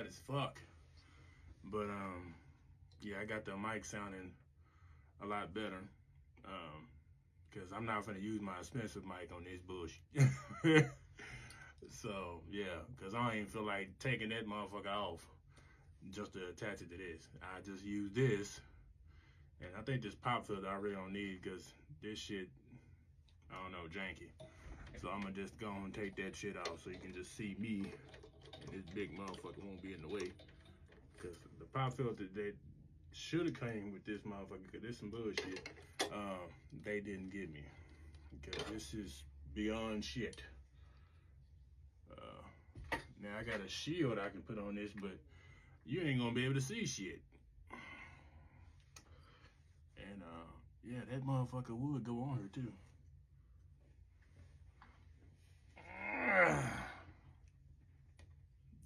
loud as fuck. But yeah, I got the mic sounding a lot better. Because I'm not gonna use my expensive mic on this bullshit. So yeah, because I don't even feel like taking that motherfucker off just to attach it to this. I just use this, and I think this pop filter I really don't need because this shit, I don't know, janky. So I'm gonna just go and take that shit off so you can just see me, and this big motherfucker won't be in the way. Because the pop filter that should have came with this motherfucker, because this some bullshit, they didn't get me. Because this is beyond shit. Now I got a shield I can put on this, but you ain't gonna be able to see shit. And yeah, that motherfucker would go on her too.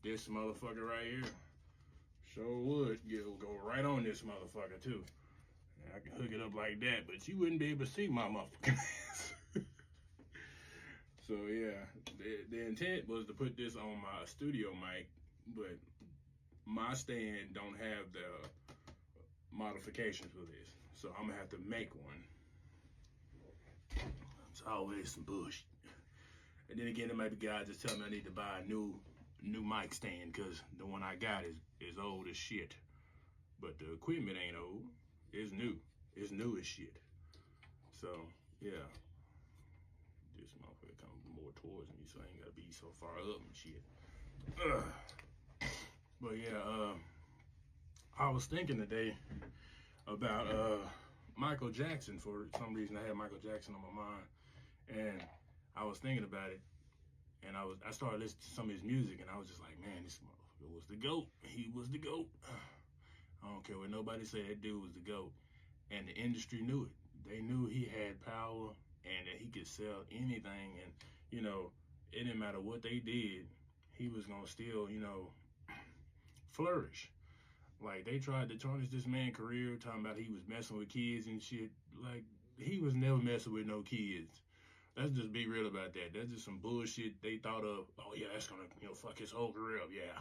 This motherfucker right here sure would go right on this motherfucker too. And I can hook it up like that, but you wouldn't be able to see my motherfucking ass. So yeah, the intent was to put this on my studio mic, but my stand don't have the modifications for this, so I'm gonna have to make one. It's always some bullshit. And then again, there might be guys that tell me I need to buy a new mic stand because the one I got is old as shit. But the equipment ain't old. It's new. It's new as shit. So yeah. This motherfucker come more towards me, so I ain't gotta be so far up and shit. But yeah, I was thinking today about Michael Jackson. For some reason, I had Michael Jackson on my mind, and I was thinking about it, and I started listening to some of his music, and I was just like, man, this motherfucker was the GOAT. He was the GOAT. I don't care what nobody said. That dude was the GOAT, and the industry knew it. They knew he had power and that he could sell anything, and you know, it didn't matter what they did, he was gonna still, you know, flourish. Like they tried to tarnish this man's career, talking about he was messing with kids and shit. Like he was never messing with no kids. Let's just be real about that. That's just some bullshit they thought of. Oh yeah, that's gonna, you know, fuck his whole career up. Yeah,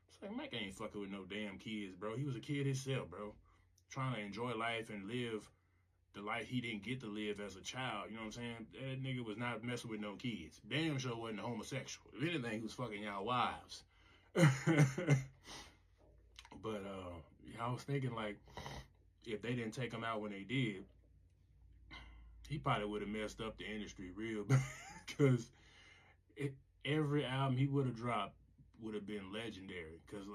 it's like Mike ain't fucking with no damn kids, bro. He was a kid himself, bro, trying to enjoy life and live the life he didn't get to live as a child. You know what I'm saying? That nigga was not messing with no kids. Damn sure wasn't a homosexual. If anything, he was fucking y'all wives. But I was thinking, like, if they didn't take him out when they did, he probably would have messed up the industry real bad. Because every album he would have dropped would have been legendary. Because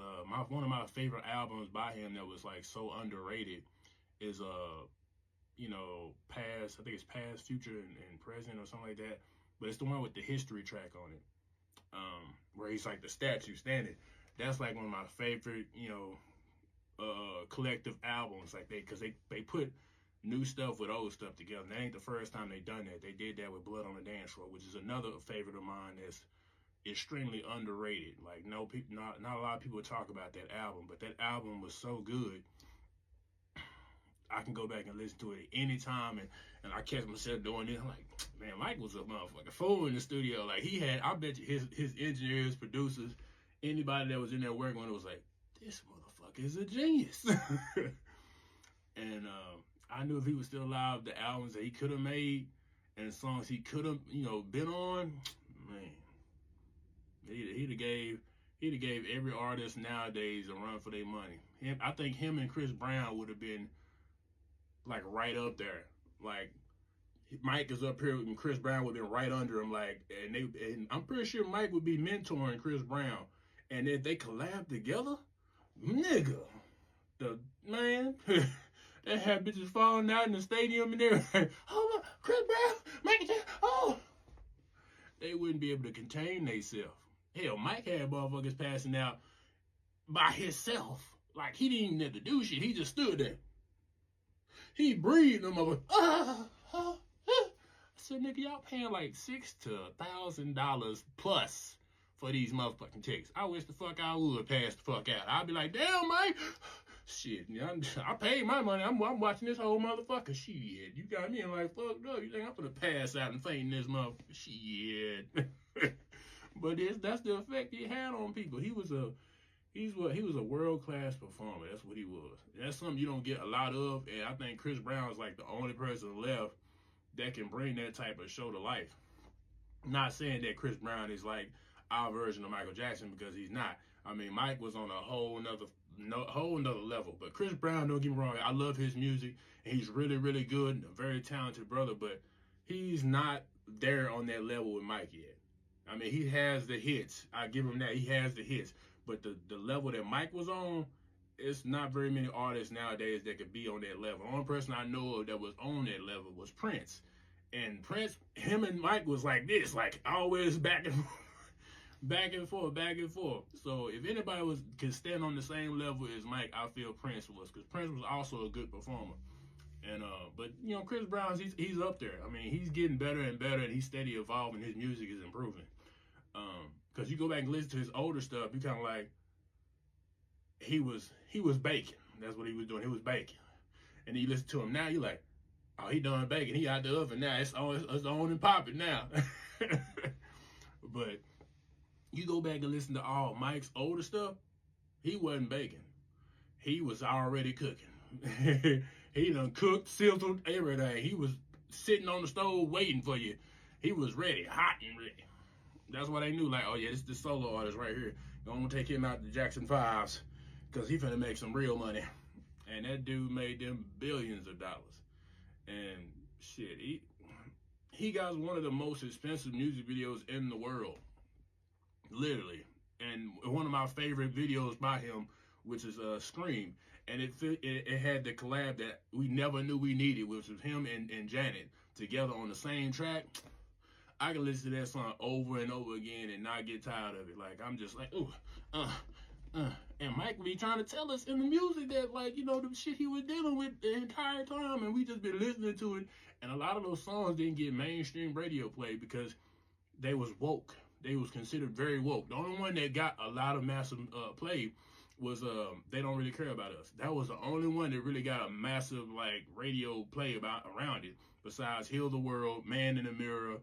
one of my favorite albums by him that was like so underrated is you know, past, I think it's past, future, and present or something like that. But it's the one with the history track on it, where he's like the statue standing. That's like one of my favorite, you know, collective albums. Like because they put new stuff with old stuff together. And that ain't the first time they done that. They did that with Blood on the Dance Floor, which is another favorite of mine that's extremely underrated. Like not a lot of people talk about that album, but that album was so good. I can go back and listen to it anytime, and I catch myself doing this. I'm like, man, Mike was a motherfucking fool in the studio. Like he had, I bet you his engineers, producers, anybody that was in there working on it was like, this motherfucker is a genius. And I knew if he was still alive, the albums that he could have made and the songs he could have, you know, been on, man, he'd have gave every artist nowadays a run for their money. I think him and Chris Brown would have been like right up there. Like Mike is up here and Chris Brown would have been right under him. Like, and I'm pretty sure Mike would be mentoring Chris Brown. And if they collab together, nigga, the man, they had bitches falling out in the stadium and everything. Oh my, Chris Brown, Mike, oh, they wouldn't be able to contain themselves. Hell, Mike had motherfuckers passing out by himself. Like he didn't even have to do shit. He just stood there. He breathed them over. I said, nigga, y'all paying like $6,000 to $1,000 plus for these motherfucking tickets. I wish the fuck I would pass the fuck out. I'd be like, damn, Mike. Shit, I paid my money. I'm watching this whole motherfucker. Shit, you got me in like fucked up. You think I'm gonna pass out and faint in this motherfucker? Shit. But that's the effect he had on people. He was he was a world class performer. That's what he was. That's something you don't get a lot of, and I think Chris Brown is like the only person left that can bring that type of show to life. I'm not saying that Chris Brown is like our version of Michael Jackson, because he's not. I mean, Mike was on a whole nother level. But Chris Brown, don't get me wrong, I love his music, and he's really, really good, a very talented brother, but he's not there on that level with Mike yet. I mean, he has the hits. I give him that. He has the hits. But the level that Mike was on, it's not very many artists nowadays that could be on that level. The only person I know of that was on that level was Prince. And Prince, him and Mike was like this, like always back and forth, back and forth, back and forth. So if anybody can stand on the same level as Mike, I feel Prince was, because Prince was also a good performer. And but you know, Chris Brown, he's up there. I mean, he's getting better and better, and he's steady evolving. His music is improving. Because you go back and listen to his older stuff, you kind of like, he was baking. That's what he was doing. He was baking. And you listen to him now, you're like, oh, he done baking. He out the oven now. It's on and popping now. But you go back and listen to all Mike's older stuff, he wasn't baking. He was already cooking. He done cooked, sizzled, everything. He was sitting on the stove waiting for you. He was ready, hot and ready. That's why they knew, like, oh yeah, this is the solo artist right here. I'm gonna take him out the Jackson 5s, because he finna make some real money. And that dude made them billions of dollars. And shit, he got one of the most expensive music videos in the world, literally. And one of my favorite videos by him, which is Scream, and it had the collab that we never knew we needed, which was him and Janet together on the same track. I can listen to that song over and over again and not get tired of it. Like, I'm just like, ooh, and Mike be trying to tell us in the music that, like, you know, the shit he was dealing with the entire time, and we just been listening to it. And a lot of those songs didn't get mainstream radio play because they was woke. They was considered very woke. The only one that got a lot of massive play was They Don't Really Care About Us. That was the only one that really got a massive, like, radio play around it, besides Heal the World, Man in the Mirror,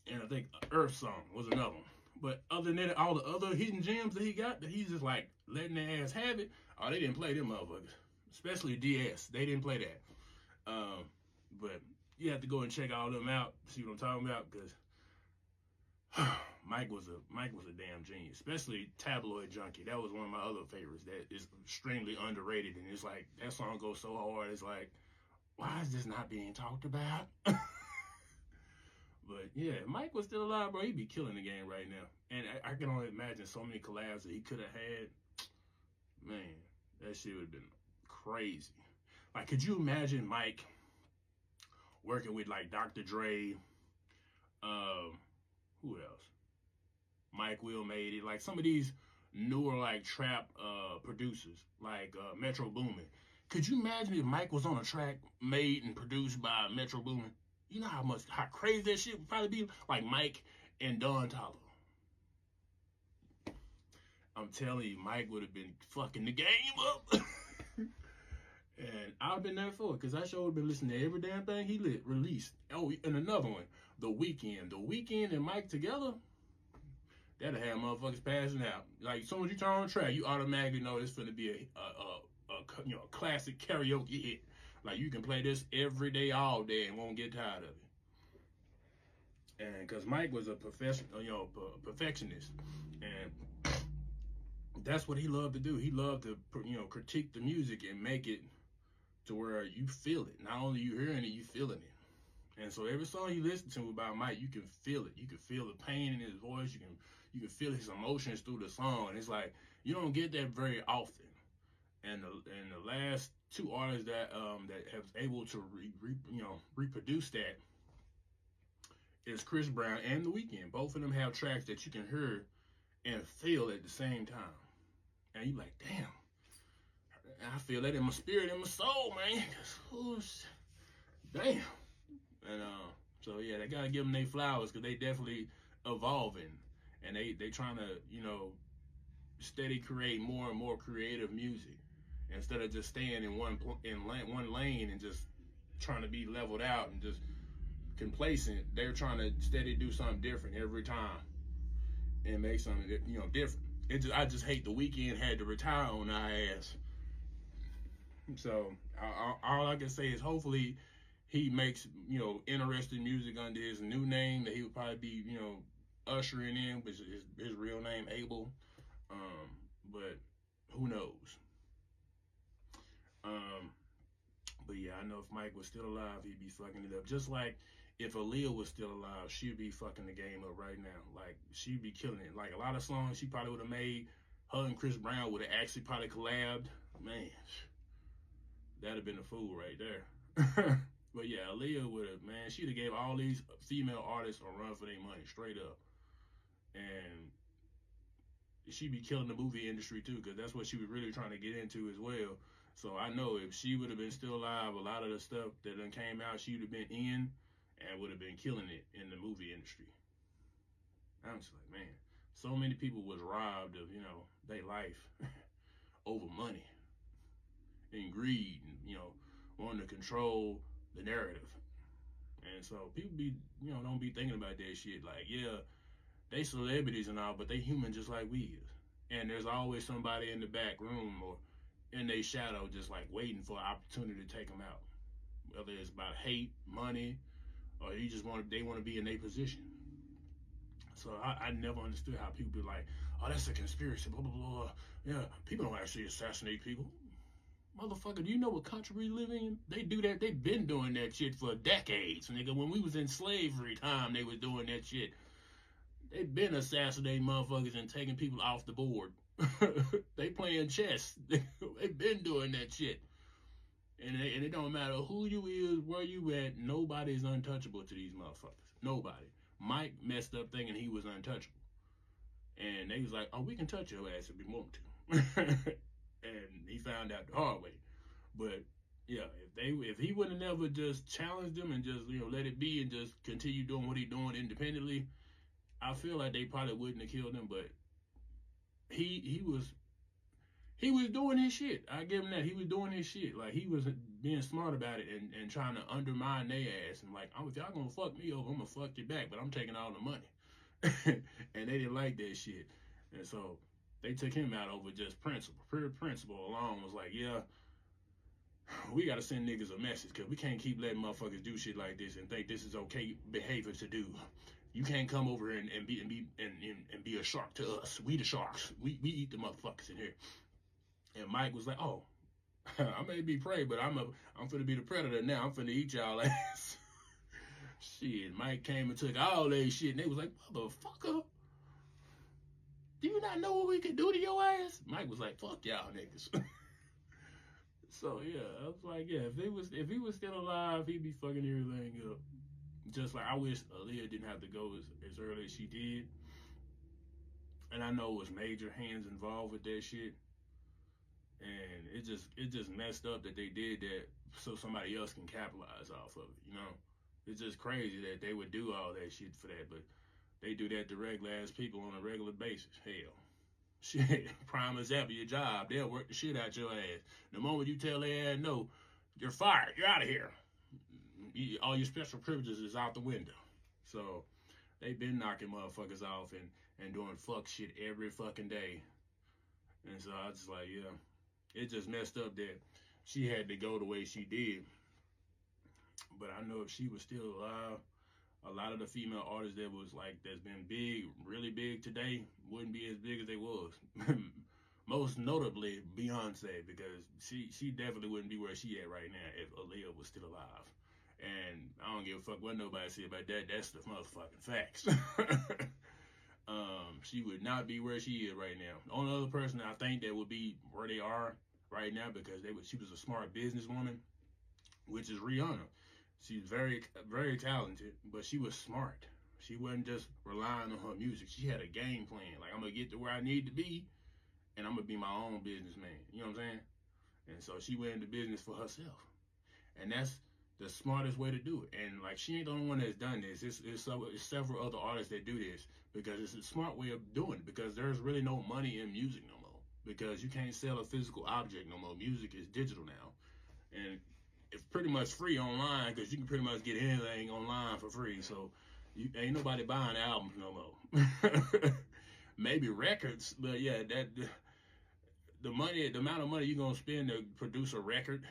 and I think Earth Song was another one. But other than that, all the other hidden gems that he got, that he's just like letting their ass have it, oh, they didn't play them motherfuckers. Especially DS. They didn't play that. But you have to go and check all of them out, see what I'm talking about, because Mike was a damn genius. Especially Tabloid Junkie. That was one of my other favorites that is extremely underrated. And it's like, that song goes so hard, it's like, why is this not being talked about? But yeah, Mike was still alive, bro, he'd be killing the game right now. And I can only imagine so many collabs that he could have had. Man, that shit would have been crazy. Like, could you imagine Mike working with, like, Dr. Dre? Who else? Mike Will made it. Like, some of these newer, like, trap producers, like Metro Boomin. Could you imagine if Mike was on a track made and produced by Metro Boomin? You know how crazy that shit would probably be? Like Mike and Don Toliver. I'm telling you, Mike would have been fucking the game up. And I've been there for it, because I sure would have been listening to every damn thing he released. Oh, and another one, The Weeknd. The Weeknd and Mike together, that'll have motherfuckers passing out. Like, as soon as you turn on the track, you automatically know it's finna be a classic karaoke hit. Like, you can play this every day, all day, and won't get tired of it. And because Mike was a perfectionist, and that's what he loved to do. He loved to, critique the music and make it to where you feel it. Not only you hearing it, you feeling it. And so every song you listen to about Mike, you can feel it. You can feel the pain in his voice. You can feel his emotions through the song. And it's like, you don't get that very often. And the last two artists that have able to reproduce that is Chris Brown and The Weeknd. Both of them have tracks that you can hear and feel at the same time. And you like, damn, I feel that in my spirit, in my soul, man. Damn. And so yeah, they gotta give them their flowers, because they definitely evolving, and they trying to steady create more and more creative music, instead of just staying in one lane and just trying to be leveled out and just complacent. They're trying to steady do something different every time and make something different. I just hate the Weeknd had to retire on our ass. So all I can say is hopefully he makes interesting music under his new name that he would probably be ushering in, which is his real name Abel. But who knows? Um, but yeah, I know if Mike was still alive, he'd be fucking it up. Just like if Aaliyah was still alive, she'd be fucking the game up right now. Like she'd be killing it. Like a lot of songs she probably would have made. Her and Chris Brown would have actually probably collabed. Man, that'd have been a fool right there. But yeah, Aaliyah would have, man, she'd have gave all these female artists a run for their money, straight up. And she'd be killing the movie industry too, because that's what she was really trying to get into as well. So I know if she would have been still alive, a lot of the stuff that done came out, she would have been in and would have been killing it in the movie industry. I'm just like, man, so many people was robbed of, their life over money and greed and, wanting to control the narrative. And so people don't be thinking about that shit. Like, yeah, they celebrities and all, but they human just like we is. And there's always somebody in the back room or in their shadow just like waiting for an opportunity to take them out. Whether it's about hate, money, or they want to be in their position. So I never understood how people be like, oh, that's a conspiracy, blah, blah, blah. Yeah, people don't actually assassinate people. Motherfucker, do you know what country we live in? They do that. They've been doing that shit for decades, nigga. When we was in slavery time, they was doing that shit. They've been assassinating motherfuckers and taking people off the board. They playing chess. They've been doing that shit. And it don't matter who you is, where you at, nobody is untouchable to these motherfuckers. Nobody. Mike messed up thinking he was untouchable. And they was like, oh, we can touch your ass if we want to. And he found out the hard way. But yeah, if he would have never just challenged them and just let it be and just continue doing what he doing independently, I feel like they probably wouldn't have killed him. But he was doing his shit. I give him that. He was doing his shit. Like he was being smart about it and trying to undermine their ass. And like, if y'all gonna fuck me over, I'm gonna fuck you back, but I'm taking all the money. And they didn't like that shit. And so they took him out over just principle. Pure principle alone was like, yeah, we gotta send niggas a message because we can't keep letting motherfuckers do shit like this and think this is okay behavior to do. You can't come over and be a shark to us. We the sharks. We eat the motherfuckers in here. And Mike was like, oh, I may be prey, but I'm finna be the predator now. I'm finna eat y'all ass. Shit, Mike came and took all that shit, and they was like, motherfucker, do you not know what we could do to your ass? Mike was like, fuck y'all niggas. So yeah, I was like, yeah, if he was still alive, he'd be fucking everything up. Just like I wish Aaliyah didn't have to go as early as she did. And I know it was major hands involved with that shit. And it just messed up that they did that so somebody else can capitalize off of it, It's just crazy that they would do all that shit for that, but they do that to regular ass people on a regular basis. Hell. Shit, prime example, your job, they'll work the shit out your ass. The moment you tell their ass no, you're fired, you're out of here. All your special privileges is out the window. So they've been knocking motherfuckers off and doing fuck shit every fucking day. And so I was just like, yeah, it just messed up that she had to go the way she did. But I know if she was still alive, a lot of the female artists that's been big, really big today, wouldn't be as big as they was. Most notably Beyonce, because she definitely wouldn't be where she at right now if Aaliyah was still alive. And I don't give a fuck what nobody say about that. That's the motherfucking facts. She would not be where she is right now. The only other person I think that would be where they are right now because she was a smart businesswoman, which is Rihanna. She's very, very talented, but she was smart. She wasn't just relying on her music. She had a game plan. Like, I'm going to get to where I need to be, and I'm going to be my own businessman. You know what I'm saying? And so she went into business for herself. And that's the smartest way to do it. And, like, she ain't the only one that's done this. It's several other artists that do this because it's a smart way of doing it because there's really no money in music no more because you can't sell a physical object no more. Music is digital now. And it's pretty much free online because you can pretty much get anything online for free. So ain't nobody buying albums no more. maybe records, but yeah, that the money, the amount of money you're gonna spend to produce a record,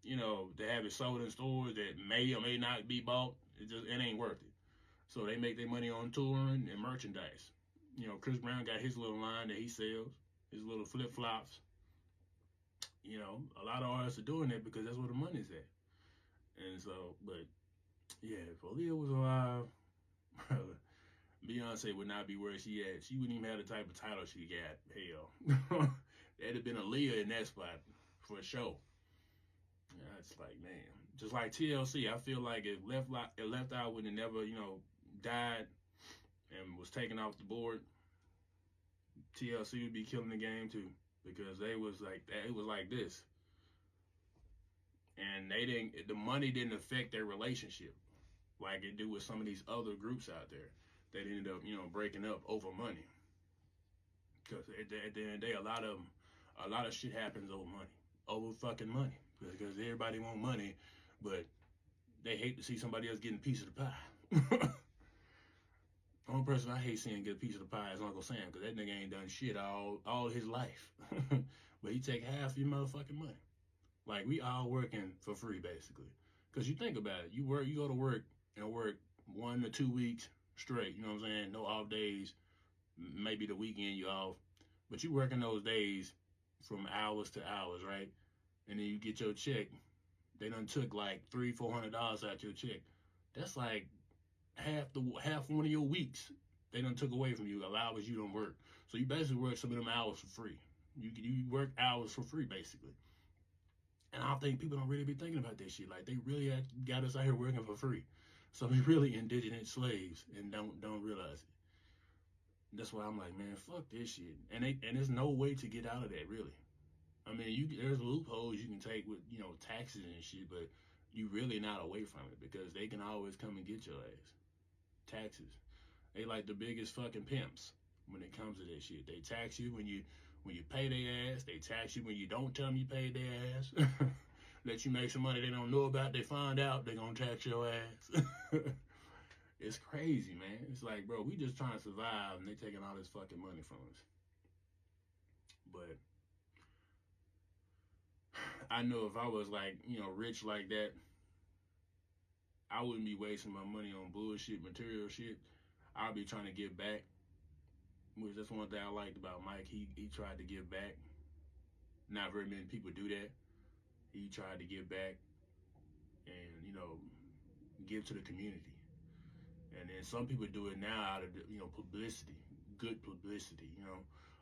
to have it sold in stores that may or may not be bought, it ain't worth it. So they make their money on touring and merchandise. Chris Brown got his little line that he sells, his little flip flops. A lot of artists are doing that because that's where the money's at. And so, but yeah, if Aaliyah was alive, Beyonce would not be where she at. She wouldn't even have the type of title she got. Hell, that'd have been Aaliyah in that spot for sure. Yeah, it's like, man, just like TLC. I feel like if Left Eye would have never, died and was taken off the board, TLC would be killing the game too, because they was like that. It was like this, and the money didn't affect their relationship like it do with some of these other groups out there that ended up, breaking up over money. Because at the end of the day, a lot of shit happens over money, over fucking money, because everybody want money, but they hate to see somebody else getting a piece of the pie. Only person I hate seeing get a piece of the pie is Uncle Sam, because that nigga ain't done shit all his life. But he take half your motherfucking money. Like, we all working for free, basically. Because you think about it, you go to work and work 1 to 2 weeks straight, you know what I'm saying? No off days, maybe the weekend you off. But you working those days from hours to hours, right? And then you get your check. They done took like $300-400 out your check. That's like half one of your weeks they done took away from you, hours you don't work. So you basically work some of them hours for free. You work hours for free, basically. And I think people don't really be thinking about that shit. Like, they really got us out here working for free. So we really indigenous slaves and don't realize it. That's why I'm like, man, fuck this shit. And there's no way to get out of that, really. I mean, there's loopholes you can take with, taxes and shit, but you really not away from it, because they can always come and get your ass. Taxes. They like the biggest fucking pimps when it comes to that shit. They tax you when you pay their ass. They tax you when you don't tell them you paid their ass. Let you make some money they don't know about. They find out, they gonna tax your ass. It's crazy, man. It's like, bro, we just trying to survive, and they taking all this fucking money from us. But I know if I was like, rich like that, I wouldn't be wasting my money on bullshit, material shit. I'd be trying to give back. Which, that's one thing I liked about Mike. He tried to give back. Not very many people do that. He tried to give back and, give to the community. And then some people do it now out of, publicity, good publicity,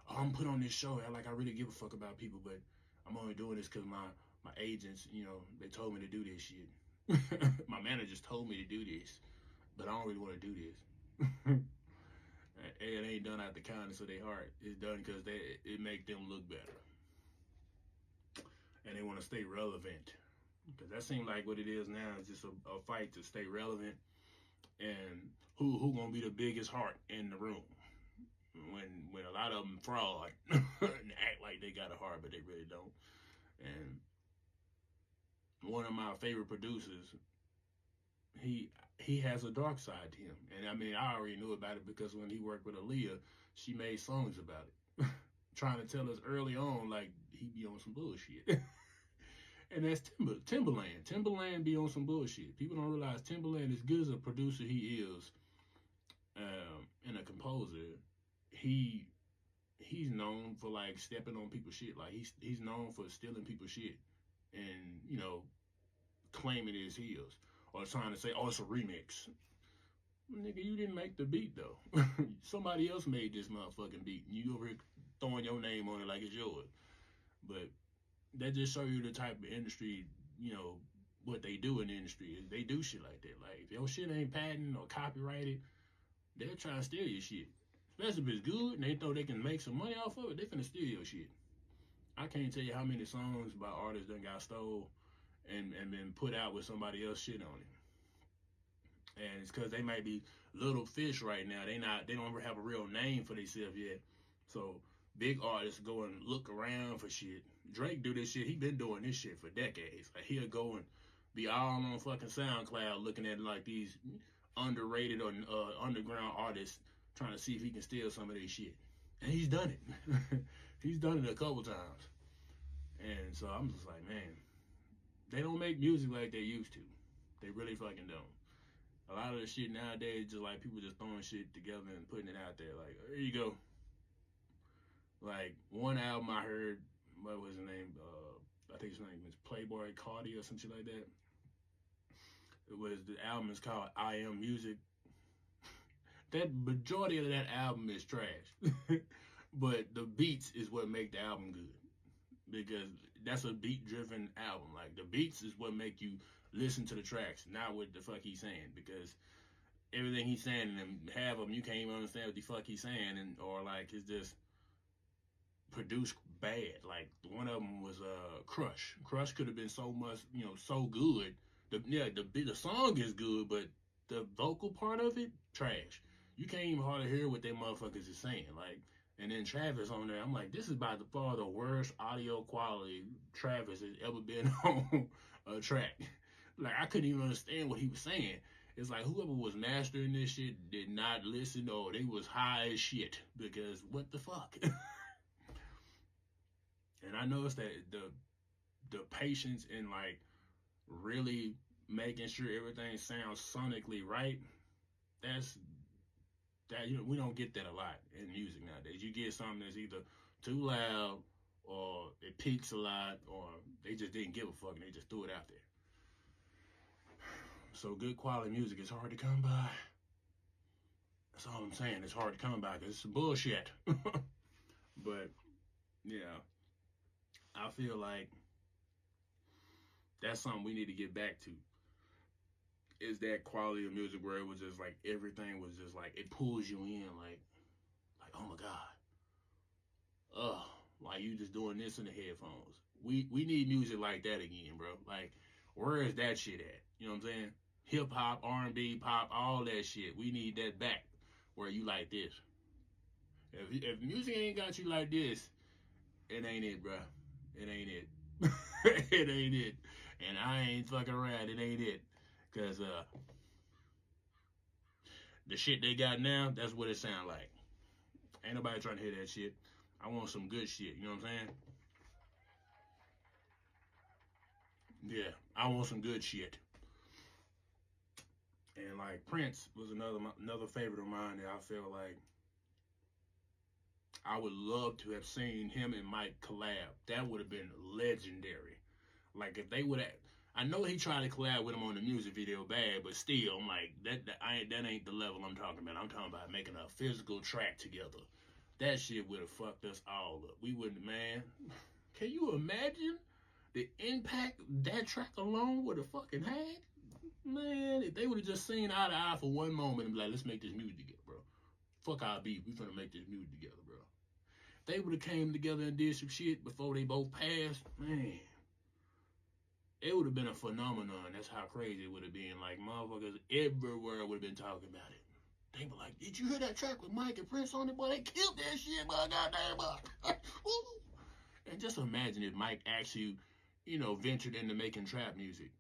Oh, I'm put on this show, like I really give a fuck about people, but I'm only doing this because my agents, they told me to do this shit. My managers told me to do this, but I don't really want to do this. It ain't done out the kindness of their heart. It's done because it make them look better. And they want to stay relevant. Because that seems like what it is now, is just a fight to stay relevant. And who gonna be the biggest heart in the room? When a lot of them fraud and act like they got a heart, but they really don't. And one of my favorite producers, he has a dark side to him. And I mean, I already knew about it because when he worked with Aaliyah, she made songs about it. Trying to tell us early on, like, he be on some bullshit. And that's Timbaland. Timbaland be on some bullshit. People don't realize Timbaland, as good as a producer he is, and a composer, he's known for, like, stepping on people's shit. Like, he's known for stealing people's shit and, claiming it's his. Or trying to say, oh, it's a remix. Nigga, you didn't make the beat, though. Somebody else made this motherfucking beat, and you over here throwing your name on it like it's yours. But that just show you the type of industry, what they do in the industry. They do shit like that. Like, if your shit ain't patented or copyrighted, they'll try to steal your shit. Especially if it's good and they know they can make some money off of it, they finna steal your shit. I can't tell you how many songs by artists that got stole and been put out with somebody else shit on it. And it's because they might be little fish right now. They don't have a real name for themselves yet. So big artists go and look around for shit. Drake do this shit. He been doing this shit for decades. Like, he'll go and be all on fucking SoundCloud looking at like these underrated or underground artists, trying to see if he can steal some of their shit. And he's done it. He's done it a couple times. And so I'm just like, man, they don't make music like they used to. They really fucking don't. A lot of the shit nowadays, just like people just throwing shit together and putting it out there. Like, there you go. Like, one album I heard, what was his name? I think his name was Playboy Cardi or some shit like that. It was, the album is called I Am Music. That majority of that album is trash. But the beats is what make the album good. Because that's a beat driven album. Like, the beats is what make you listen to the tracks, not what the fuck he's saying. Because everything he's saying, and half of them you can't even understand what the fuck he's saying, and or like it's just produced bad. Like, one of them was Crush. Crush could have been so much, so good. The song is good, but the vocal part of it, trash. You can't even hardly hear what they motherfuckers is saying. Like, and then Travis on there, I'm like, this is by far the worst audio quality Travis has ever been on a track. Like, I couldn't even understand what he was saying. It's like whoever was mastering this shit did not listen, or they was high as shit, because what the fuck? And I noticed that the patience in like really making sure everything sounds sonically right, that's that we don't get that a lot in music nowadays. You get something that's either too loud or it peaks a lot, or they just didn't give a fuck and they just threw it out there. So good quality music is hard to come by. That's all I'm saying. It's hard to come by because it's some bullshit. But yeah, I feel like that's something we need to get back to. Is that quality of music where it was just like everything was just like it pulls you in, like oh my god, like you just doing this in the headphones. We need music like that again, bro. Like, where is that shit at? You know what I'm saying? Hip hop, R&B, pop, all that shit. We need that back where you like this. If music ain't got you like this, it ain't it, bro. It ain't it. It ain't it. And I ain't fucking around. It ain't it. Cause the shit they got now, that's what it sound like. Ain't nobody trying to hear that shit. I want some good shit. You know what I'm saying? Yeah, I want some good shit. And like Prince was another favorite of mine that I feel like I would love to have seen him and Mike collab. That would have been legendary. Like, if they would have, I know he tried to collab with him on the music video bad, but still, I'm like, that ain't the level I'm talking about. I'm talking about making a physical track together. That shit would have fucked us all up. We wouldn't, man. Can you imagine the impact that track alone would have fucking had? Man, if they would have just seen eye to eye for one moment and be like, let's make this music together, bro. Fuck our beef. We finna make this music together, bro. They would have came together and did some shit before they both passed, man. It would have been a phenomenon. That's how crazy it would have been. Like, motherfuckers everywhere would have been talking about it. They were like, did you hear that track with Mike and Prince on it? Boy, they killed that shit, boy. Goddamn, boy. And just imagine if Mike actually, ventured into making trap music,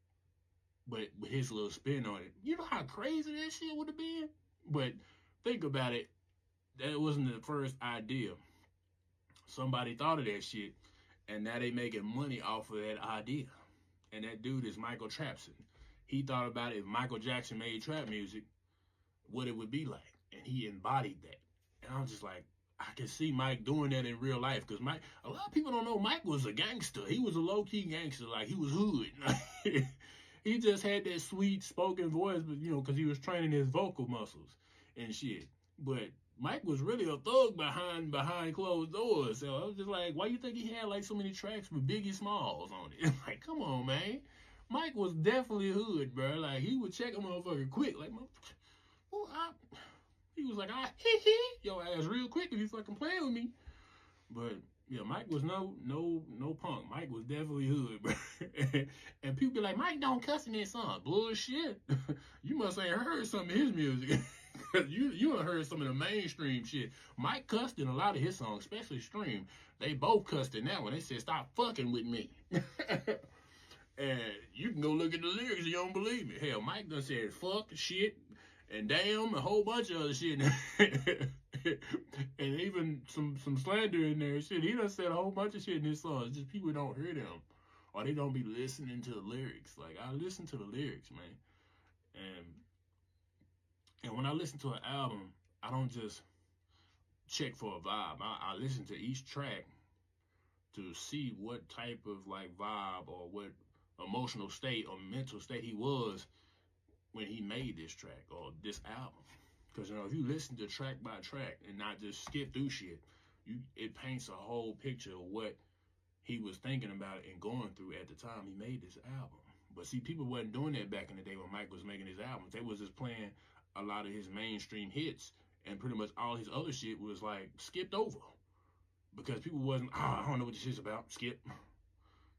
but with his little spin on it. You know how crazy that shit would have been? But think about it. That wasn't the first idea. Somebody thought of that shit, and now they making money off of that idea. And that dude is Michael Trapson. He thought about if Michael Jackson made trap music, what it would be like. And he embodied that. And I'm just like, I can see Mike doing that in real life. Because Mike, a lot of people don't know Mike was a gangster. He was a low-key gangster. Like, he was hood. He just had that sweet spoken voice, but because he was training his vocal muscles and shit. But Mike was really a thug behind closed doors. So I was just like, why you think he had like so many tracks with Biggie Smalls on it? Like, come on, man. Mike was definitely hood, bro. Like, he would check a motherfucker quick. Like, he was like, your ass real quick if you fucking playing with me. But yeah, Mike was no punk. Mike was definitely hood, bro. And people be like, Mike don't cuss in that song. Bullshit. You must ain't heard some of his music. you ain't heard some of the mainstream shit. Mike cussed in a lot of his songs, especially Stream. They both cussed in that one. They said, stop fucking with me. And you can go look at the lyrics if you don't believe me. Hell, Mike done said fuck, shit, and damn, a whole bunch of other shit. And even some slander in there. Shit, he done said a whole bunch of shit in his songs. Just people don't hear them, or they don't be listening to the lyrics. Like I listen to the lyrics, man, and when I listen to an album, I don't just check for a vibe. I listen to each track to see what type of like vibe or what emotional state or mental state he was when he made this track or this album. Because if you listen to track by track and not just skip through shit, it paints a whole picture of what he was thinking about and going through at the time he made this album. But see, people wasn't doing that back in the day when Mike was making his albums. They was just playing a lot of his mainstream hits, and pretty much all his other shit was like skipped over because people wasn't. I don't know what this shit's about. Skip.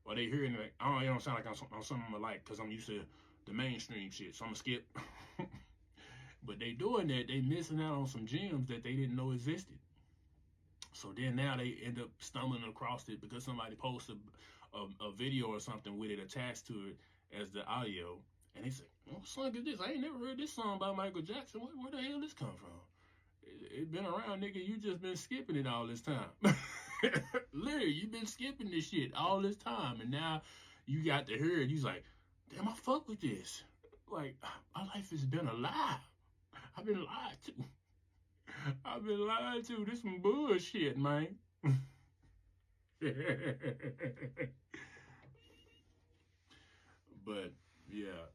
Or they hearing like, oh, it don't sound like I'm something I like because I'm used to the mainstream shit, so I'm gonna skip. But they doing that, they missing out on some gems that they didn't know existed. So then now they end up stumbling across it because somebody posted a video or something with it attached to it as the audio, and they say, "What song is this? I ain't never heard this song by Michael Jackson. Where the hell this come from? It been around, nigga. You just been skipping it all this time. Literally, you been skipping this shit all this time, and now you got to hear it. You's like, damn, I fuck with this. Like, my life has been a lie. I've been lied to. I've been lied to. This some bullshit, man." But yeah,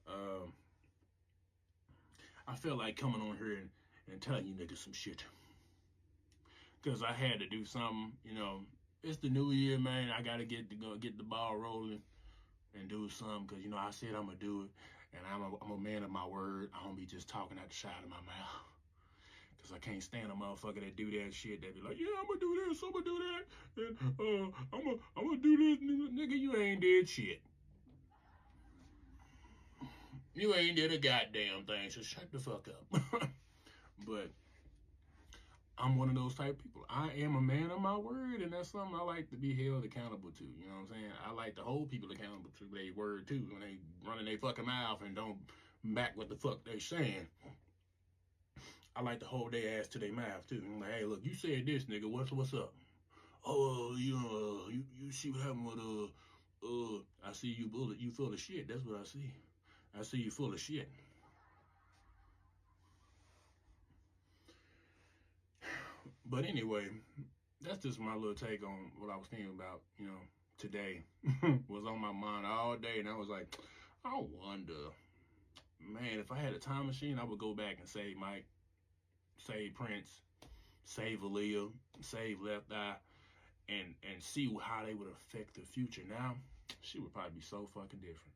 I felt like coming on here and telling you niggas some shit because I had to do something. It's the new year, man. I gotta get the ball rolling and do something because I said I'm gonna do it, and I'm a man of my word. I don't be just talking out the side of my mouth. Cause I can't stand a motherfucker that do that shit. That be like, yeah, I'm gonna do this, I'm gonna do that, and I'm gonna do this, nigga. You ain't did shit. You ain't did a goddamn thing. So shut the fuck up. But I'm one of those type of people. I am a man of my word, and that's something I like to be held accountable to. You know what I'm saying? I like to hold people accountable to their word too when they running their fucking mouth and don't back what the fuck they saying. I like to hold their ass to their mouth too. I'm like, hey, look, you said this, nigga. What's up? Oh, you see what happened with I see you bullet. You full of shit. That's what I see. I see you full of shit. But anyway, that's just my little take on what I was thinking about. Today was on my mind all day, and I was like, I wonder, man, if I had a time machine, I would go back and save Mike, save Prince, save Aaliyah, save Left Eye, and see how they would affect the future. Now, she would probably be so fucking different.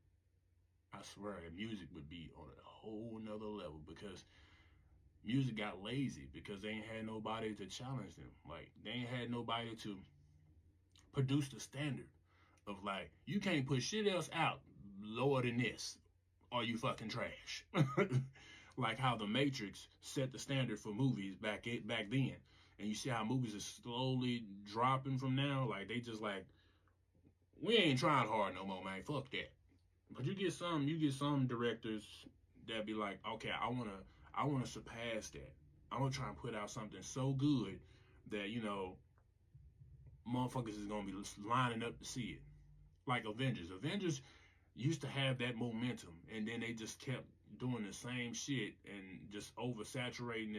I swear, music would be on a whole nother level because music got lazy because they ain't had nobody to challenge them. Like, they ain't had nobody to produce the standard of like, you can't put shit else out lower than this or you fucking trash. Like how The Matrix set the standard for movies back then. And you see how movies are slowly dropping from now. Like, they just like, we ain't trying hard no more, man. Fuck that. But you get some directors that be like, okay, I wanna surpass that. I wanna try and put out something so good that motherfuckers is gonna be lining up to see it. Like Avengers. Avengers used to have that momentum, and then they just kept doing the same shit and just oversaturating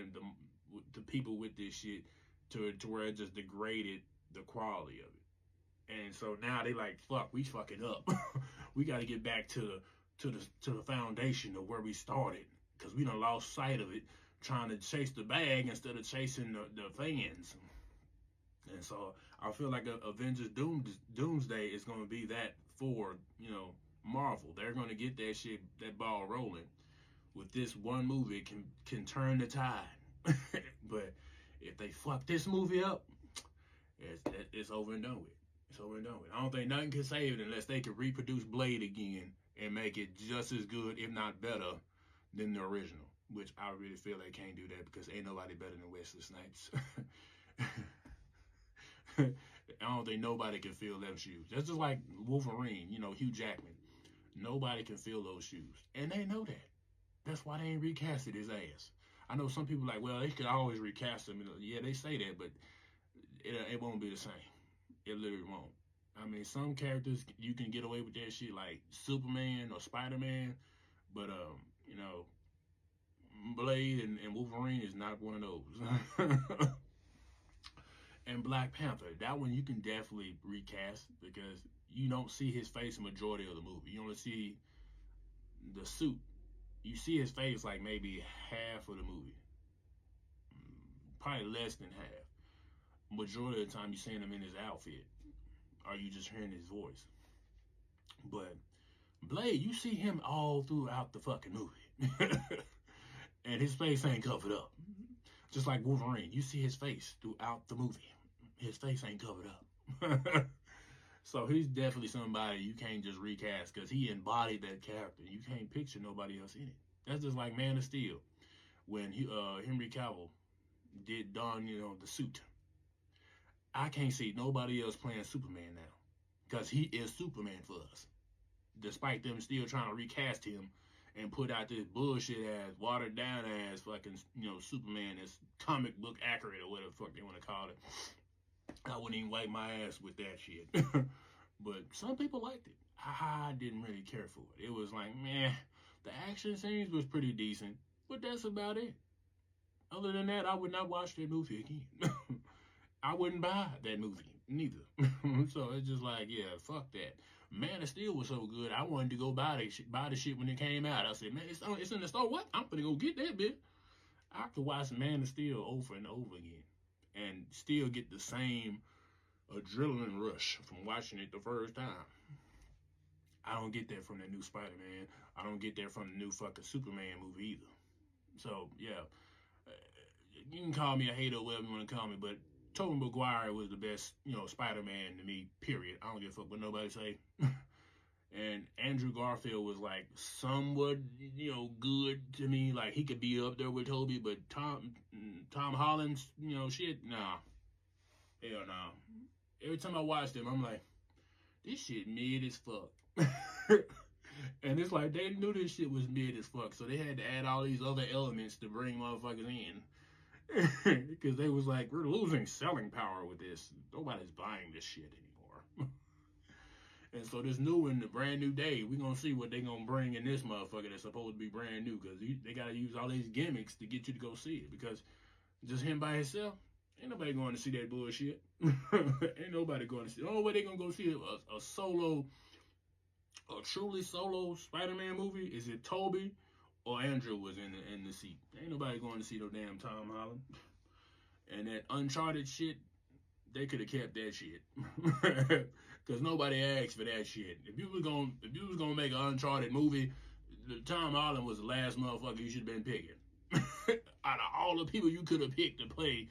the people with this shit to where it just degraded the quality of it. And so now they like, fuck, we fucking up. We got to get back to the foundation of where we started because we done lost sight of it, trying to chase the bag instead of chasing the fans. And so I feel like Avengers Doomsday is going to be that for Marvel. They're going to get that ball rolling with this one movie. Can turn the tide. But if they fuck this movie up, it's over and done with. It's over and done with. I don't think nothing can save it unless they can reproduce Blade again and make it just as good, if not better, than the original. Which I really feel they can't do that because ain't nobody better than Wesley Snipes. I don't think nobody can fill them shoes. That's just like Wolverine, Hugh Jackman. Nobody can fill those shoes. And they know that. That's why they ain't recasted his ass. I know some people like, well, they could always recast him. Yeah, they say that, but it won't be the same. It literally won't. I mean, some characters you can get away with that shit, like Superman or Spider-Man, but you know, Blade and Wolverine is not one of those. And Black Panther, that one you can definitely recast because you don't see his face majority of the movie. You only see the suit. You see his face like maybe half of the movie, probably less than half. Majority of the time you seeing him in his outfit, or you just hearing his voice. But Blade, you see him all throughout the fucking movie, and his face ain't covered up. Just like Wolverine, you see his face throughout the movie. His face ain't covered up. So he's definitely somebody you can't just recast because he embodied that character. You can't picture nobody else in it. That's just like Man of Steel when Henry Cavill did don the suit. I can't see nobody else playing Superman now because he is Superman for us. Despite them still trying to recast him and put out this bullshit ass, watered down ass fucking Superman that's comic book accurate or whatever the fuck they want to call it. I wouldn't even wipe my ass with that shit. But some people liked it. I didn't really care for it. It was like, man, the action scenes was pretty decent, but that's about it. Other than that, I would not watch that movie again. I wouldn't buy that movie neither. So it's just like, yeah, fuck that. Man of Steel was so good, I wanted to go buy the shit when it came out. I said, man, it's in the store. What? I'm gonna go get that bitch. I could watch Man of Steel over and over again and still get the same adrenaline rush from watching it the first time. I don't get that from the new Spider-Man. I don't get that from the new fucking Superman movie either. So, yeah, you can call me a hater or whatever you want to call me, but Tobey Maguire was the best, Spider-Man to me, period. I don't give a fuck what nobody say. And Andrew Garfield was like somewhat, good to me. Like he could be up there with Tobey, but Tom Holland's, shit, nah. Hell no. Every time I watch them, I'm like, this shit mid as fuck. And it's like they knew this shit was mid as fuck, so they had to add all these other elements to bring motherfuckers in. Because they was like, we're losing selling power with this. Nobody's buying this shit anymore. And so this new one, the brand new day, we're going to see what they going to bring in this motherfucker that's supposed to be brand new. Because they got to use all these gimmicks to get you to go see it. Because just him by himself, ain't nobody going to see that bullshit. Ain't nobody going to see it. The only way they going to go see a truly solo Spider-Man movie is if Tobey or Andrew was in the seat. Ain't nobody going to see no damn Tom Holland. And that Uncharted shit, they could have kept that shit. Because nobody asked for that shit. If you was gonna make an Uncharted movie, Tom Holland was the last motherfucker you should have been picking. Out of all the people you could have picked to play,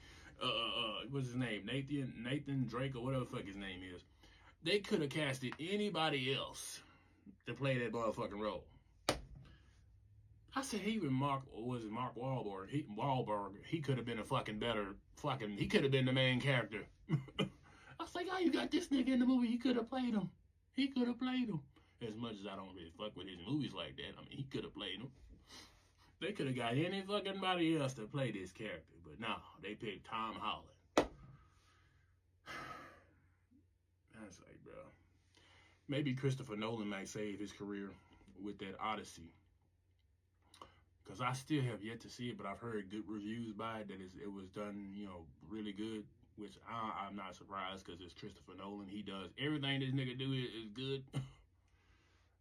what's his name? Nathan Drake or whatever the fuck his name is. They could have casted anybody else to play that motherfucking role. I said even Mark Wahlberg? He could have been a fucking better he could have been the main character. I was like, oh, you got this nigga in the movie. He could have played him. As much as I don't really fuck with his movies like that, I mean, he could have played him. They could have got any fucking body else to play this character, but no, they picked Tom Holland. That's like, bro. Maybe Christopher Nolan might save his career with that Odyssey. Because I still have yet to see it, but I've heard good reviews by it, that it was done, really good. Which I'm not surprised because it's Christopher Nolan. He does everything this nigga do is good.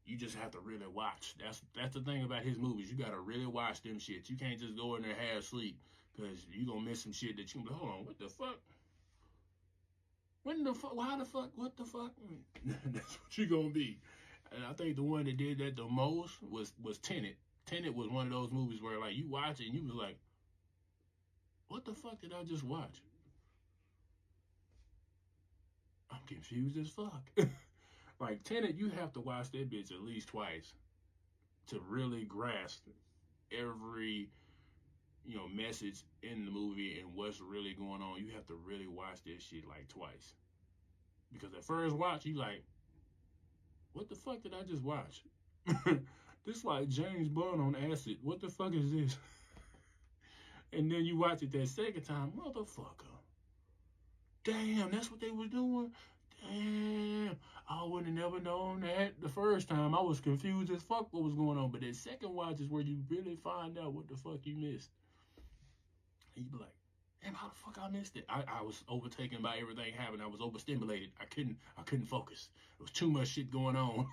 You just have to really watch. That's the thing about his movies. You gotta really watch them shit. You can't just go in there half asleep because you gonna miss some shit that you gonna be, hold on, what the fuck? When the fuck? Why the fuck? What the fuck? That's what you gonna be. And I think the one that did that the most was Tenet. Tenet was one of those movies where like you watch it and you was like, what the fuck did I just watch? I'm confused as fuck. Like Tenet, you have to watch that bitch at least twice to really grasp every message in the movie and what's really going on. You have to really watch that shit like twice. Because at first watch, you like, what the fuck did I just watch? This like James Bond on acid. What the fuck is this? And then you watch it that second time, motherfucker. Damn, that's what they was doing? Damn, I would have never known that the first time. I was confused as fuck what was going on. But that second watch is where you really find out what the fuck you missed. And you be like, damn, how the fuck I missed it? I was overtaken by everything happening. I was overstimulated. I couldn't focus. There was too much shit going on.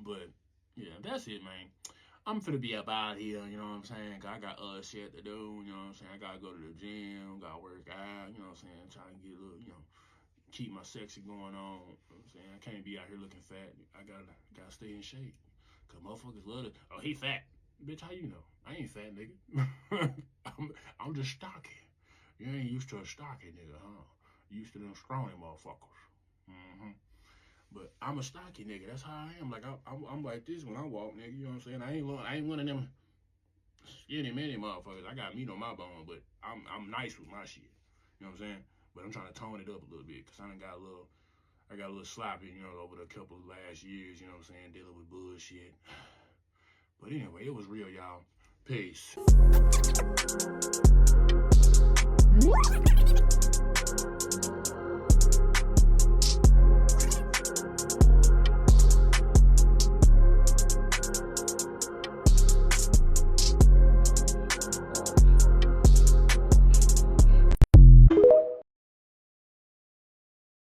But yeah, that's it, man. I'm finna be up out here, you know what I'm saying? Cause I got other shit to do, you know what I'm saying? I gotta go to the gym, gotta work out, you know what I'm saying? Trying to get a little, keep my sexy going on. You know what I'm saying? I can't be out here looking fat. I gotta stay in shape. Cause motherfuckers love it. Oh, he fat. Bitch, how you know? I ain't fat, nigga. I'm just stocky. You ain't used to a stocky nigga, huh? You used to them scrawny motherfuckers. Mm-hmm. But I'm a stocky nigga. That's how I am. Like I'm like this when I walk, nigga. You know what I'm saying? I ain't one of them skinny mini motherfuckers. I got meat on my bone, but I'm nice with my shit. You know what I'm saying? But I'm trying to tone it up a little bit because I got a little sloppy, over the couple of last years. You know what I'm saying? Dealing with bullshit. But anyway, it was real, y'all. Peace.